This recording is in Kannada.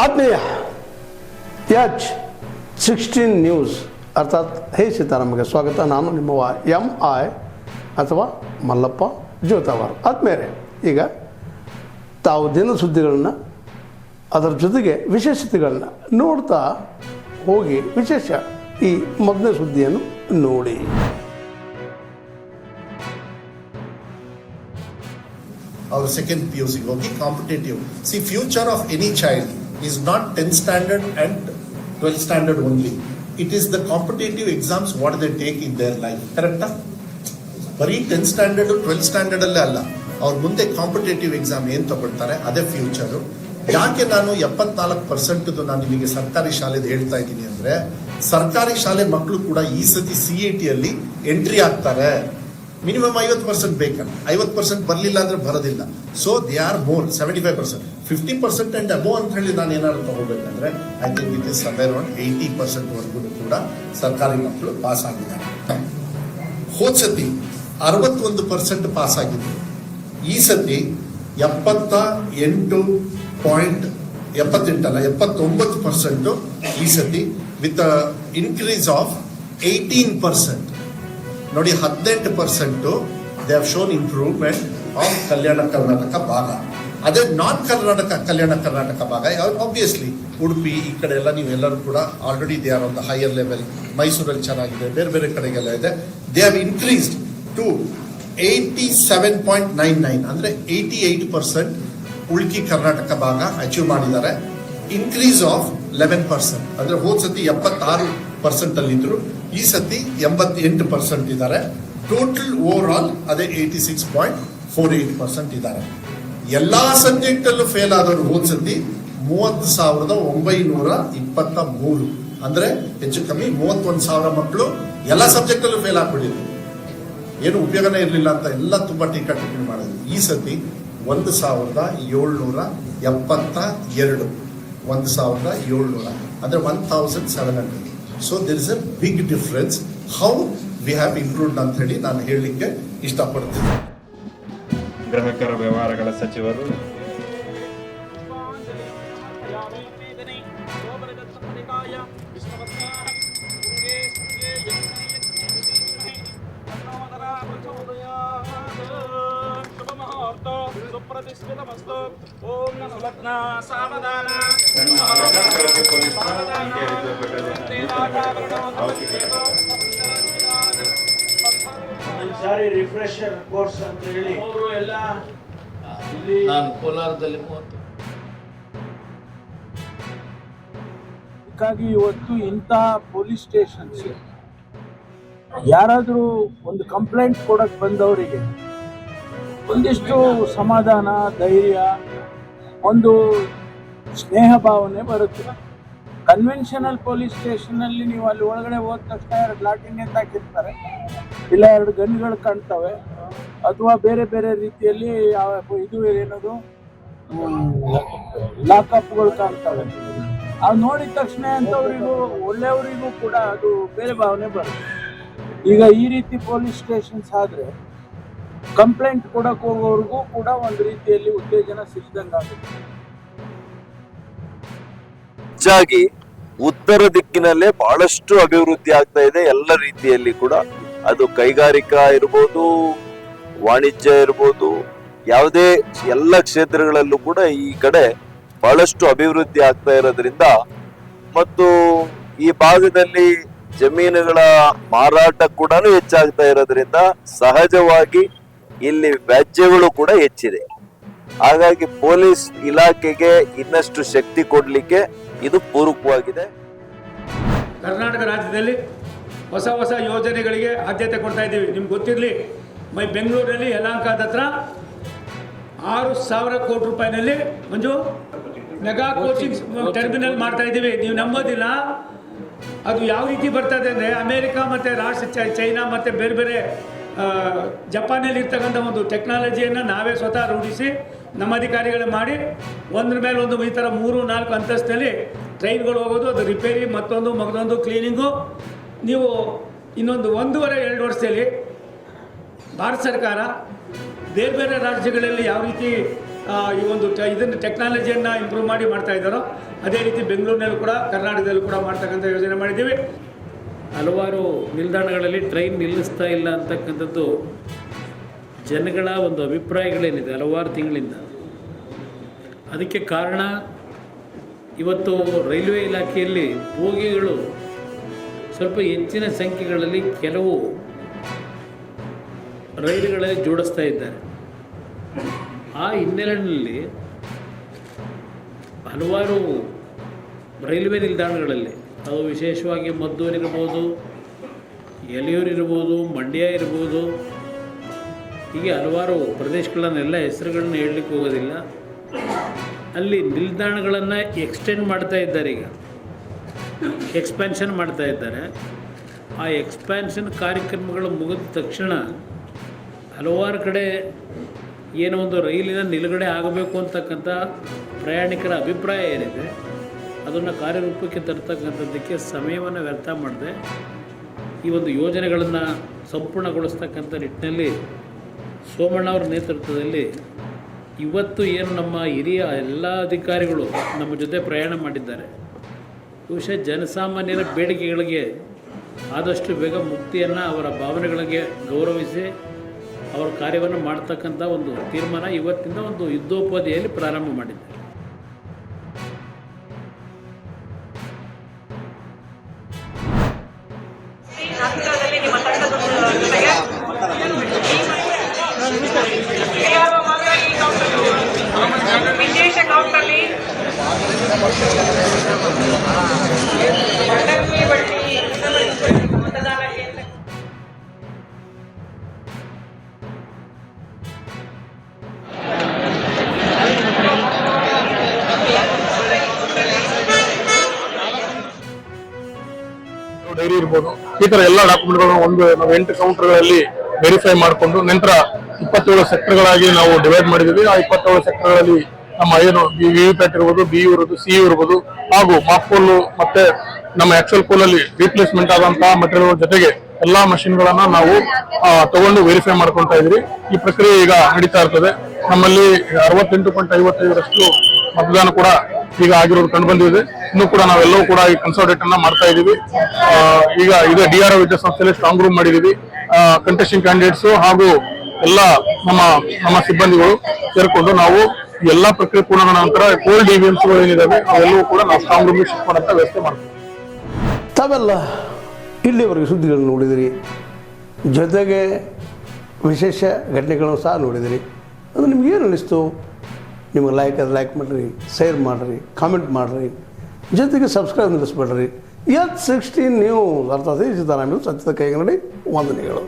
ಆತ್ಮೀಯ H16 ನ್ಯೂಸ್ ಅರ್ಥಾತ್ ಹೇ ಸೀತಾರಾಮಗೆ ಸ್ವಾಗತ. ನಾನು ನಿಮ್ಮವ MI ಅಥವಾ ಮಲ್ಲಪ್ಪ ಜೋತಾವರ್. ಆದ್ಮೇಲೆ ಈಗ ತಾವು ದಿನ ಸುದ್ದಿಗಳನ್ನ ಅದರ ಜೊತೆಗೆ ವಿಶೇಷತೆಗಳನ್ನ ನೋಡ್ತಾ ಹೋಗಿ ವಿಶೇಷ ಈ ಮೊದಲನೇ ಸುದ್ದಿಯನ್ನು ನೋಡಿ. Our second PUC ಹೋಗಿ competitive. See, future of any child is not 10th standard and 12th standard only. It is the competitive exams what they take in their life. Correcta? ಬರೀ 10th standard 12th standard ಅಲ್ಲೇ ಅಲ್ಲ, ಅವ್ರ ಮುಂದೆ ಕಾಂಪಿಟೇಟಿವ್ ಎಕ್ಸಾಮ್ ಏನು ತಗೊಳ್ತಾರೆ ಅದೇ ಫ್ಯೂಚರು. ಯಾಕೆ ನಾನು 74% ನಾನು ನಿಮಗೆ ಸರ್ಕಾರಿ ಶಾಲೆದು ಹೇಳ್ತಾ ಇದ್ದೀನಿ ಅಂದ್ರೆ, ಸರ್ಕಾರಿ ಶಾಲೆ ಮಕ್ಕಳು ಕೂಡ ಈ ಸತಿ CET ಅಲ್ಲಿ ಎಂಟ್ರಿ ಆಗ್ತಾರೆ. ಮಿನಿಮಮ್ 50% ಬೇಕಲ್ಲ, 50% ಬರಲಿಲ್ಲ ಅಂದ್ರೆ ಬರೋದಿಲ್ಲ. So they are more 75%, 50% and above ಅಂತ ಹೇಳಿ ನಾನು ಏನಾದ್ರು ತಗೋಬೇಕಂದ್ರೆ I think it is somewhere around 80% ವರೆಗೂ ಕೂಡ ಸರ್ಕಾರಿ ಮಕ್ಕಳು ಪಾಸ್ ಆಗಿದ್ದಾರೆ. ಹೋದ್ ಸತಿ 61% ಪಾಸ್ ಆಗಿದ್ರು. ಈ ಸತಿ 79% ಈ ಸತಿ ವಿತ್ ಇನ್ಕ್ರೀಸ್ ಆಫ್ 18%. ನೋಡಿ, 18% they have shown improvement of Kalyana Karnataka ಭಾಗ. ಅದೇ ನಾನ್ ಕಲ್ಯಾಣ ಕರ್ನಾಟಕ ಭಾಗ ಆಬ್ವಿಯಸ್ಲಿ ಉಡುಪಿ ಈ ಕಡೆ ಎಲ್ಲ ನೀವೆಲ್ಲರೂ ಕೂಡ already they are on the higher level. ಮೈಸೂರಲ್ಲಿ ಚೆನ್ನಾಗಿದೆ, ಬೇರೆ ಬೇರೆ ಕಡೆಗೆಲ್ಲ ಇದೆ. ದೇ ಹ್ಯಾವ್ ಇನ್ಕ್ರೀಸ್ಡ್ ಟು 87.99 ಅಂದ್ರೆ 88% ಉಳ್ಕಿ ಕರ್ನಾಟಕ ಭಾಗ ಅಚೀವ್ ಮಾಡಿದ್ದಾರೆ. Increase of 11%. ಅಂದ್ರೆ ಹೋದ್ ಸತಿ 76% ಅಲ್ಲಿದ್ರು, ಈ ಸತಿ 88% ಇದ್ದಾರೆ. ಟೋಟಲ್ ಓವರ್ ಆಲ್ ಅದೇ 86.48% ಇದ್ದಾರೆ. ಎಲ್ಲಾ ಸಬ್ಜೆಕ್ಟ್ ಅಲ್ಲೂ ಫೇಲ್ ಆದವರು ಹೋದ್ ಸತಿ 30,923. ಅಂದ್ರೆ ಹೆಚ್ಚು ಕಮ್ಮಿ 31,000 ಮಕ್ಕಳು ಎಲ್ಲಾ ಸಬ್ಜೆಕ್ಟ್ ಅಲ್ಲೂ ಫೇಲ್ ಆಗ್ಬಿಟ್ಟಿದ್ರು. ಏನು ಉಪಯೋಗನೇ ಇರಲಿಲ್ಲ ಅಂತ ಎಲ್ಲ ತುಂಬಾ ಟೀಕಾ ಟಿಪ್ಪಣಿ ಮಾಡಿದ್ರು. ಈ ಸತಿ 1,772, 1,700 ಅಂದ್ರೆ 1,700. So there is a big difference. How we have improved ಅಂತ ಹೇಳಿ ನಾನು ಹೇಳಲಿಕ್ಕೆ ಇಷ್ಟಪಡ್ತೀನಿ. ಗ್ರಾಹಕರ ವ್ಯವಹಾರಗಳ ಸಚಿವರು ಸಾರಿ ರಿಫ್ರೆಶರ್ ಕೋರ್ಸ್ ಅಂತ ಹೇಳಿ ಎಲ್ಲ ನಾನು ಕೋಲಾರದಲ್ಲಿ 30. ಹೀಗಾಗಿ ಇವತ್ತು ಇಂಥ ಪೊಲೀಸ್ ಸ್ಟೇಷನ್ಸ್ ಯಾರಾದರೂ ಒಂದು ಕಂಪ್ಲೇಂಟ್ ಕೊಡಕ್ಕೆ ಬಂದವರಿಗೆ ಒಂದಿಷ್ಟು ಸಮಾಧಾನ, ಧೈರ್ಯ, ಒಂದು ಸ್ನೇಹ ಭಾವನೆ ಬರುತ್ತೆ. ಕನ್ವೆನ್ಷನಲ್ ಪೊಲೀಸ್ ಸ್ಟೇಷನಲ್ಲಿ ನೀವು ಅಲ್ಲಿ ಒಳಗಡೆ ಹೋದ ತಕ್ಷಣ 2 ಲಾಠಿನೇ ಹಾಕಿರ್ತಾರೆ, ಇಲ್ಲ 2 ಗನ್ಗಳು ಕಾಣ್ತವೆ, ಅಥವಾ ಬೇರೆ ಬೇರೆ ರೀತಿಯಲ್ಲಿ ಇದು ಏನದು ಲಾಕಪ್ಗಳು ಕಾಣ್ತವೆ. ಅದು ನೋಡಿದ ತಕ್ಷಣ ಅಂಥವರಿಗೂ ಒಳ್ಳೆಯವರಿಗೂ ಕೂಡ ಅದು ಬೇರೆ ಭಾವನೆ ಬರುತ್ತೆ. ಈಗ ಈ ರೀತಿ ಪೊಲೀಸ್ ಸ್ಟೇಷನ್ಸ್ ಆದರೆ ಕಂಪ್ಲೇಂಟ್ ಕೊಡಕ್ಕೆ ಹೋಗೋರಿಗೂ ಕೂಡ ಒಂದು ರೀತಿಯಲ್ಲಿ ಉತ್ತೇಜನ ಸಿಕ್ಕಿದಂಗಾಗುತ್ತೆ. ಹೆಚ್ಚಾಗಿ ಉತ್ತರ ದಿಕ್ಕಿನಲ್ಲೇ ಬಹಳಷ್ಟು ಅಭಿವೃದ್ಧಿ ಆಗ್ತಾ ಇದೆ. ಎಲ್ಲ ರೀತಿಯಲ್ಲಿ ಕೂಡ ಅದು ಕೈಗಾರಿಕಾ ಇರ್ಬೋದು, ವಾಣಿಜ್ಯ ಇರ್ಬೋದು, ಯಾವುದೇ ಎಲ್ಲ ಕ್ಷೇತ್ರಗಳಲ್ಲೂ ಕೂಡ ಈ ಕಡೆ ಬಹಳಷ್ಟು ಅಭಿವೃದ್ಧಿ ಆಗ್ತಾ ಇರೋದ್ರಿಂದ ಮತ್ತು ಈ ಭಾಗದಲ್ಲಿ ಜಮೀನುಗಳ ಮಾರಾಟ ಕೂಡ ಹೆಚ್ಚಾಗ್ತಾ ಇರೋದ್ರಿಂದ ಸಹಜವಾಗಿ ಇಲ್ಲಿ ವ್ಯಾಜ್ಯಗಳು ಕೂಡ ಹೆಚ್ಚಿದೆ. ಹಾಗಾಗಿ ಪೊಲೀಸ್ ಇಲಾಖೆಗೆ ಇನ್ನಷ್ಟು ಶಕ್ತಿ ಕೊಡ್ಲಿಕ್ಕೆ ಇದು ಪೂರಕವಾಗಿದೆ. ಕರ್ನಾಟಕ ರಾಜ್ಯದಲ್ಲಿ ಹೊಸ ಹೊಸ ಯೋಜನೆಗಳಿಗೆ ಆದ್ಯತೆ ಕೊಡ್ತಾ ಇದ್ದೀವಿ. ನಿಮ್ಗೆ ಗೊತ್ತಿರಲಿ, ಬೆಂಗಳೂರಲ್ಲಿ ಯಲಹಂಕದ ಹತ್ರ 6,000 ಕೋಟಿ ರೂಪಾಯಿನಲ್ಲಿ ಒಂದು ಮೆಗಾ ಕೋಚಿಂಗ್ ಟರ್ಮಿನಲ್ ಮಾಡ್ತಾ ಇದ್ದೀವಿ. ನೀವು ನಂಬೋದಿಲ್ಲ, ಅದು ಯಾವ ರೀತಿ ಬರ್ತದೆ ಅಂದರೆ ಅಮೇರಿಕಾ ಮತ್ತು ಚೈನಾ ಮತ್ತು ಬೇರೆ ಬೇರೆ ಜಪಾನಲ್ಲಿ ಇರ್ತಕ್ಕಂಥ ಒಂದು ಟೆಕ್ನಾಲಜಿಯನ್ನು ನಾವೇ ಸ್ವತಃ ರೂಢಿಸಿ ನಮ್ಮ ಅಧಿಕಾರಿಗಳೇ ಮಾಡಿ ಒಂದ್ರ ಮೇಲೆ ಒಂದು ಈ ಥರ 3-4 ಅಂತಸ್ತಿನಲ್ಲಿ ಟ್ರೈನ್ಗಳು ಹೋಗೋದು, ಅದು ರಿಪೇರಿ, ಮತ್ತೊಂದು ಕ್ಲೀನಿಂಗು. ನೀವು ಇನ್ನೊಂದು 1.5-2 ವರ್ಷದಲ್ಲಿ ಭಾರತ ಸರ್ಕಾರ ಬೇರೆ ಬೇರೆ ರಾಜ್ಯಗಳಲ್ಲಿ ಯಾವ ರೀತಿ ಈ ಒಂದು ಇದನ್ನು ಟೆಕ್ನಾಲಜಿಯನ್ನು ಇಂಪ್ರೂವ್ ಮಾಡಿ ಮಾಡ್ತಾ ಇದ್ದಾರೋ ಅದೇ ರೀತಿ ಬೆಂಗಳೂರಿನಲ್ಲೂ ಕೂಡ ಕರ್ನಾಟಕದಲ್ಲೂ ಕೂಡ ಮಾಡ್ತಕ್ಕಂಥ ಯೋಜನೆ ಮಾಡಿದ್ದೀವಿ. ಹಲವಾರು ನಿಲ್ದಾಣಗಳಲ್ಲಿ ಟ್ರೈನ್ ನಿಲ್ಲಿಸ್ತಾ ಇಲ್ಲ ಅಂತಕ್ಕಂಥದ್ದು ಜನಗಳ ಒಂದು ಅಭಿಪ್ರಾಯಗಳೇನಿದೆ ಹಲವಾರು ತಿಂಗಳಿಂದ. ಅದಕ್ಕೆ ಕಾರಣ ಇವತ್ತು ರೈಲ್ವೆ ಇಲಾಖೆಯಲ್ಲಿ ಬೋಗಿಗಳು ಸ್ವಲ್ಪ ಹೆಚ್ಚಿನ ಸಂಖ್ಯೆಗಳಲ್ಲಿ ಕೆಲವು ರೈಲುಗಳಲ್ಲಿ ಜೋಡಿಸ್ತಾ ಇದ್ದಾರೆ. ಆ ಹಿನ್ನೆಲೆಯಲ್ಲಿ ಹಲವಾರು ರೈಲ್ವೆ ನಿಲ್ದಾಣಗಳಲ್ಲಿ ಅದು ವಿಶೇಷವಾಗಿ ಮದ್ದೂರು ಇರ್ಬೋದು, ಯಲಿಯೂರು ಇರ್ಬೋದು, ಮಂಡ್ಯ ಇರ್ಬೋದು, ಹೀಗೆ ಹಲವಾರು ಪ್ರದೇಶಗಳನ್ನೆಲ್ಲ ಹೆಸರುಗಳನ್ನ ಹೇಳಲಿಕ್ಕೆ ಹೋಗೋದಿಲ್ಲ. ಅಲ್ಲಿ ನಿಲ್ದಾಣಗಳನ್ನು ಎಕ್ಸ್ಟೆಂಡ್ ಮಾಡ್ತಾ ಇದ್ದಾರೆ, ಈಗ ಎಕ್ಸ್ಪ್ಯಾನ್ಷನ್ ಮಾಡ್ತಾ ಇದ್ದಾರೆ. ಆ ಎಕ್ಸ್ಪ್ಯಾನ್ಷನ್ ಕಾರ್ಯಕ್ರಮಗಳು ಮುಗಿದ ತಕ್ಷಣ ಹಲವಾರು ಕಡೆ ಏನೋ ಒಂದು ರೈಲಿನ ನಿಲುಗಡೆ ಆಗಬೇಕು ಅಂತಕ್ಕಂಥ ಪ್ರಯಾಣಿಕರ ಅಭಿಪ್ರಾಯ ಏನಿದೆ ಅದನ್ನು ಕಾರ್ಯರೂಪಕ್ಕೆ ತರ್ತಕ್ಕಂಥದ್ದಕ್ಕೆ ಸಮಯವನ್ನು ವ್ಯರ್ಥ ಮಾಡದೆ ಈ ಒಂದು ಯೋಜನೆಗಳನ್ನು ಸಂಪೂರ್ಣಗೊಳಿಸ್ತಕ್ಕಂಥ ನಿಟ್ಟಿನಲ್ಲಿ ಸೋಮಣ್ಣ ಅವರ ನೇತೃತ್ವದಲ್ಲಿ ಇವತ್ತು ಏನು ನಮ್ಮ ಹಿರಿಯ ಎಲ್ಲ ಅಧಿಕಾರಿಗಳು ನಮ್ಮ ಜೊತೆ ಪ್ರಯಾಣ ಮಾಡಿದ್ದಾರೆ, ಬಹುಶಃ ಜನಸಾಮಾನ್ಯರ ಬೇಡಿಕೆಗಳಿಗೆ ಆದಷ್ಟು ಬೇಗ ಮುಕ್ತಿಯನ್ನು, ಅವರ ಭಾವನೆಗಳಿಗೆ ಗೌರವಿಸಿ ಅವರ ಕಾರ್ಯವನ್ನು ಮಾಡ್ತಕ್ಕಂಥ ಒಂದು ತೀರ್ಮಾನ ಇವತ್ತಿಂದ ಒಂದು ಯುದ್ಧೋಪಾದಿಯಲ್ಲಿ ಪ್ರಾರಂಭ ಮಾಡಿದ್ದಾರೆ. ವಿಶೇಷ ಕೌಂಟರ್ಲಿ ಮತದಾನ ಕೇಂದ್ರ ಡೈರಿ ಇರ್ಬೋದು, ಈ ತರ ಎಲ್ಲ ಡಾಕ್ಯುಮೆಂಟ್ಗಳನ್ನು ನಾವು 8 ಕೌಂಟರ್ಗಳಲ್ಲಿ ವೆರಿಫೈ ಮಾಡಿಕೊಂಡು ನಂತರ 27 ಸೆಕ್ಟರ್ಗಳಾಗಿ ನಾವು ಡಿವೈಡ್ ಮಾಡಿದ್ದೀವಿ. ಆ 27 ಸೆಕ್ಟರ್ಗಳಲ್ಲಿ ನಮ್ಮ ಏನು ವಿವಿಪ್ಯಾಟ್ ಇರ್ಬೋದು, BU ಇರ್ಬೋದು, CU ಇರ್ಬೋದು, ಹಾಗೂ ಮಾಪೋಲ್ ಮತ್ತೆ ನಮ್ಮ ಎಕ್ಸೆಲ್ ಪೋಲ್ ಅಲ್ಲಿ ರಿಪ್ಲೇಸ್ಮೆಂಟ್ ಆದಂತಹ ಮಟೀರಿಯಲ್ ಜೊತೆಗೆ ಎಲ್ಲಾ ಮಷಿನ್ಗಳನ್ನ ನಾವು ತಗೊಂಡು ವೆರಿಫೈ ಮಾಡ್ಕೊಂತ ಇದ್ರಿ. ಈ ಪ್ರಕ್ರಿಯೆ ಈಗ ನಡೀತಾ ಇರ್ತದೆ. ನಮ್ಮಲ್ಲಿ 68.55% ಮತದಾನ ಕೂಡ ಈಗ ಆಗಿರೋದು ಕಂಡು ಬಂದಿದೆ. ಇನ್ನೂ ಕೂಡ ನಾವೆಲ್ಲವೂ ಕೂಡ ಈ ಕನ್ಸಲ್ಟೇಟ್ ಅನ್ನ ಮಾಡ್ತಾ ಇದೀವಿ. ಈಗ ಇದೇ DRO ವಿದ್ಯಾಸಂಸ್ಥೆಯಲ್ಲಿ ಸ್ಟ್ರಾಂಗ್ ರೂಮ್ ಮಾಡಿದೀವಿ. ಕಂಟೆಸ್ಟಿಂಗ್ ಕ್ಯಾಂಡಿಡೇಟ್ಸ್ ಹಾಗೂ ಎಲ್ಲ ನಮ್ಮ ಸಿಬ್ಬಂದಿಗಳು ಸೇರ್ಕೊಂಡು ನಾವು ಎಲ್ಲಾ ಪ್ರಕ್ರಿಯೆ ಪೂರ್ಣದ ನಂತರ ಕೋಲ್ಡ್ EVMs ಏನಿದಾವೆ ಅವೆಲ್ಲವೂ ಕೂಡ ನಾವು ಸ್ಟ್ರಾಂಗ್ ರೂಮ್ ಶಿಫ್ಟ್ ಮಾಡಂತ ವ್ಯವಸ್ಥೆ ಮಾಡ್ತೀವಿ. ತಾವೆಲ್ಲ ಇಲ್ಲಿವರೆಗೆ ಸುದ್ದಿಗಳನ್ನು ನೋಡಿದಿರಿ, ಜೊತೆಗೆ ವಿಶೇಷ ಘಟನೆಗಳನ್ನು ಸಹ ನೋಡಿದಿರಿ. ಅದು ನಿಮ್ಗೆ ಏನು ಅನ್ನಿಸ್ತು? ನಿಮಗೆ ಲೈಕ್ ಮಾಡಿರಿ, ಶೇರ್ ಮಾಡಿರಿ, ಕಾಮೆಂಟ್ ಮಾಡಿರಿ, ಜೊತೆಗೆ ಸಬ್ಸ್ಕ್ರೈಬ್ ನಿಲ್ಲಿಸ್ಬೇಡ್ರಿ. H16 ನ್ಯೂಸ್ ಅರ್ಥಾತ್ ಸಿದ್ದರಾಮಯ್ಯ ಸತ್ಯದ ಕೈಗನ್ನಡಿ ವಂದನೆಗಳು.